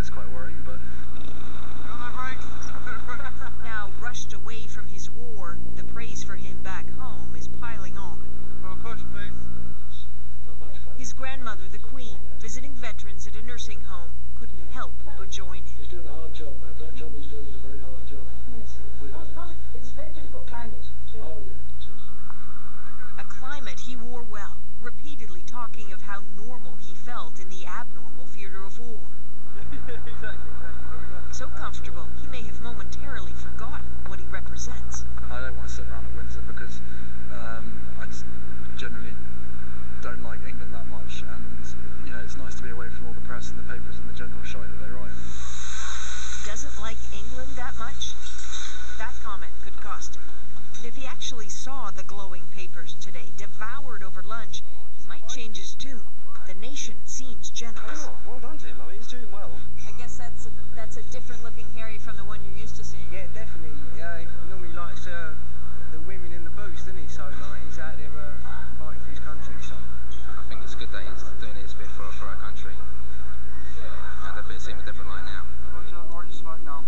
it's quite worrying, but... Now rushed away from his war, the praise for him back home is piling on. Push, please. His grandmother, the Queen, visiting veterans at a nursing home, couldn't help but join He's in. doing a hard job, man. That job he's doing is a very hard job. Yes. It's a very difficult climate, too. Oh, yeah. A climate he wore well, repeatedly talking of how normal he felt in the abnormal theater of war. Exactly. So comfortable, he may have momentarily forgotten what he represents. I don't want to sit around at Windsor because I just generally don't like England that much, and you know, it's nice to be away from all the press and the papers and the general shite that they write. Doesn't like England that much? That comment could cost him. And if he actually saw the glowing papers today, devoured over lunch, he might change his tune. The nation seems generous. Oh, well done to him. I mean, he's doing well. I guess that's a different looking Harry from the one you're used to seeing. Yeah, definitely. He normally likes the women in the booth, doesn't he? So like, he's out there fighting for his country. So I think it's good that he's doing his bit for our country. And I think it seems a different light now. Orange smoke now.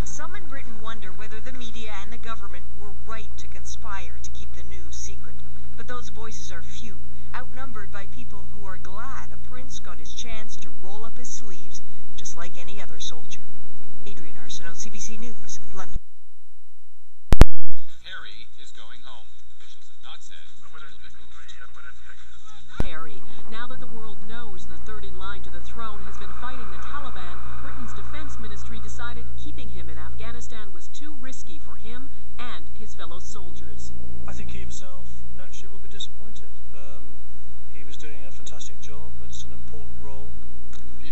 Some in Britain wonder whether the media and the government were right to conspire to keep the news secret. But those voices are few, outnumbered by people who are glad a prince got his chance to roll up his sleeves just like any other soldier. Adrian Arsenault, CBC News, London. Harry is going home. Officials have not said when he'll be moved. Harry, now that the world knows the third in line to the throne has been fighting the Taliban, Britain's defense ministry decided keeping him in Afghanistan was too risky for him and his fellow soldiers. I think he himself naturally will be disappointed. He was doing a fantastic job. It's an important role.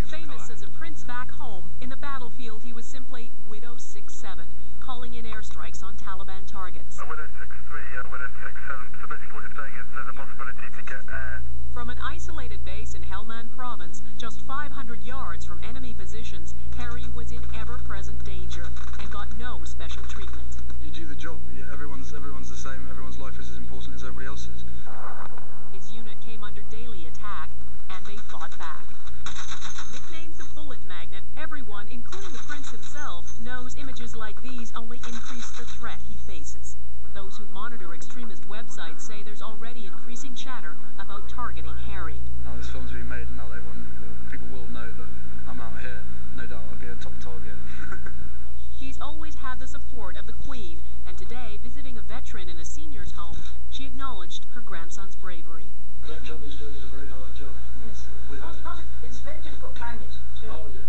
Famous as a prince back home, in the battlefield he was simply Widow 6-7, calling in airstrikes on Taliban targets. Widow 6-3, Widow 6-7. So basically what you're saying is there's a possibility to get air. From an isolated base in Helmand province, just 500 yards from enemy positions, Harry was in ever-present danger and got no special treatment. You do the job. Yeah, everyone's the same. Everyone's life is as important as everybody else's. His unit came under daily attack, and they fought back. Nicknamed the Bullet Magnet, everyone, including the prince himself, knows images like these only increase the threat he faces. Those who monitor extremist websites say there's already increasing chatter about targeting Harry. Now this film's been made, and now people will know that I'm out here. No doubt I'll be a top target. He's always had the support of the Queen, and today, visiting a veteran in a senior's home, she acknowledged her grandson's bravery. That job he's doing is a very hard job. Yes. It's a very difficult climate, too. Oh, yeah.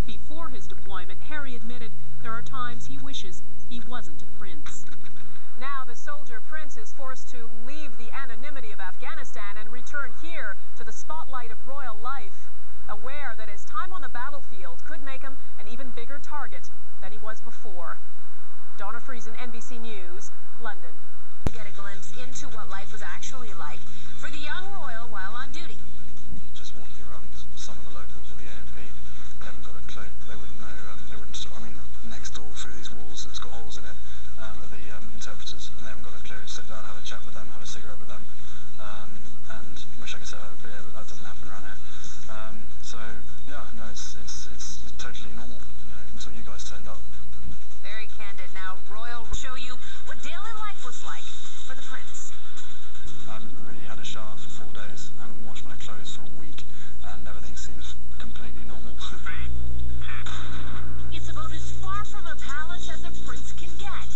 Before his deployment, Harry admitted there are times he wishes he wasn't a prince. Now the soldier prince is forced to leave the anonymity of Afghanistan and return here to the spotlight of royal life, aware that his time on the battlefield could make him an even bigger target than he was before. Donna Friesen, NBC News, London. To get a glimpse into what life was actually like for the young royal while on duty. Just walking around some of the locals of the AMP, they haven't got a clue. They wouldn't know. I mean, next door through these walls that's got holes in it are the interpreters, and they haven't got a clue. Sit down, have a chat with them, have a cigarette with them, and wish I could say have a beer, but that doesn't happen around here. So yeah, no, it's totally normal, you know, until you guys turned up. Very candid. Now, Royal will show you what daily life was like for the prince. I haven't really had a shower for 4 days. I haven't washed my clothes for a week, and everything seems completely normal. It's about as far from a palace as a prince can get.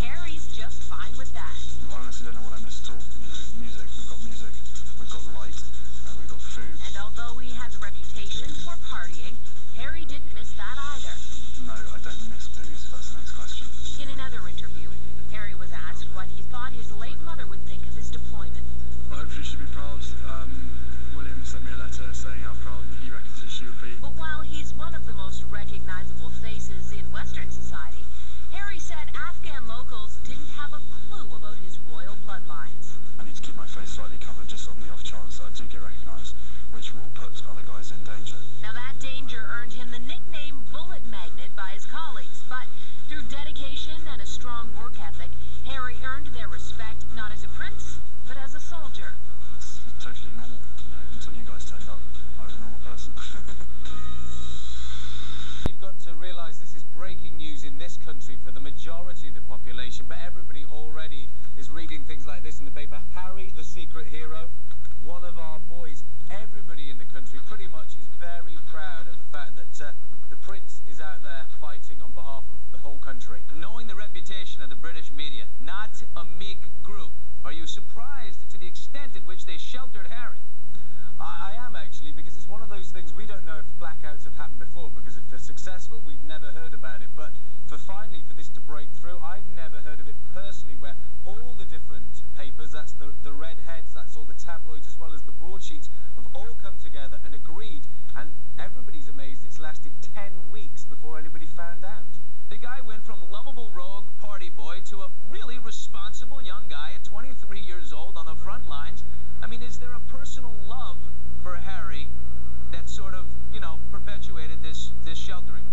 Harry's just fine with that. I honestly don't know what I miss at all. You know, music, we've got light, and we've got food. And although he has a reputation for partying, Harry didn't miss that either. No, I don't miss everybody in the country pretty much is very proud of the fact that the Prince is out there fighting on behalf of the whole country. Knowing the reputation of the British media, not a meek group, are you surprised to the extent at which they sheltered Harry? I am actually, because it's one of those things we don't know if blackouts have happened before, because if they're successful, we've never heard about it. But for this to break through, I've never heard of it personally, where all the different papers, that's the redheads, that's all the tabloids, as well as the broadsheets, have all come together and agreed. And everybody's amazed it's lasted 10 weeks before anybody found out. The guy went from lovable rogue party boy to a really responsible young guy at 23 years old on the front lines. I mean, is there a personal love for Harry that sort of, perpetuated this sheltering?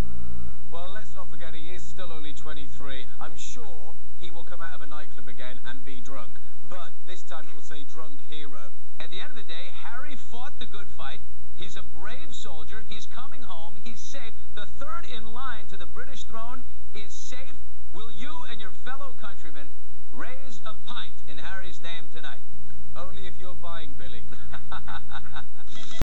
Well, let's not forget he is still only 23. I'm sure he will come out of a nightclub again and be drunk. But this time it will say drunk hero. At the end of the day, Harry fought the good fight. He's a brave soldier. He's coming home. He's safe. The third in line to the British throne is safe. Will you and your fellow countrymen raise a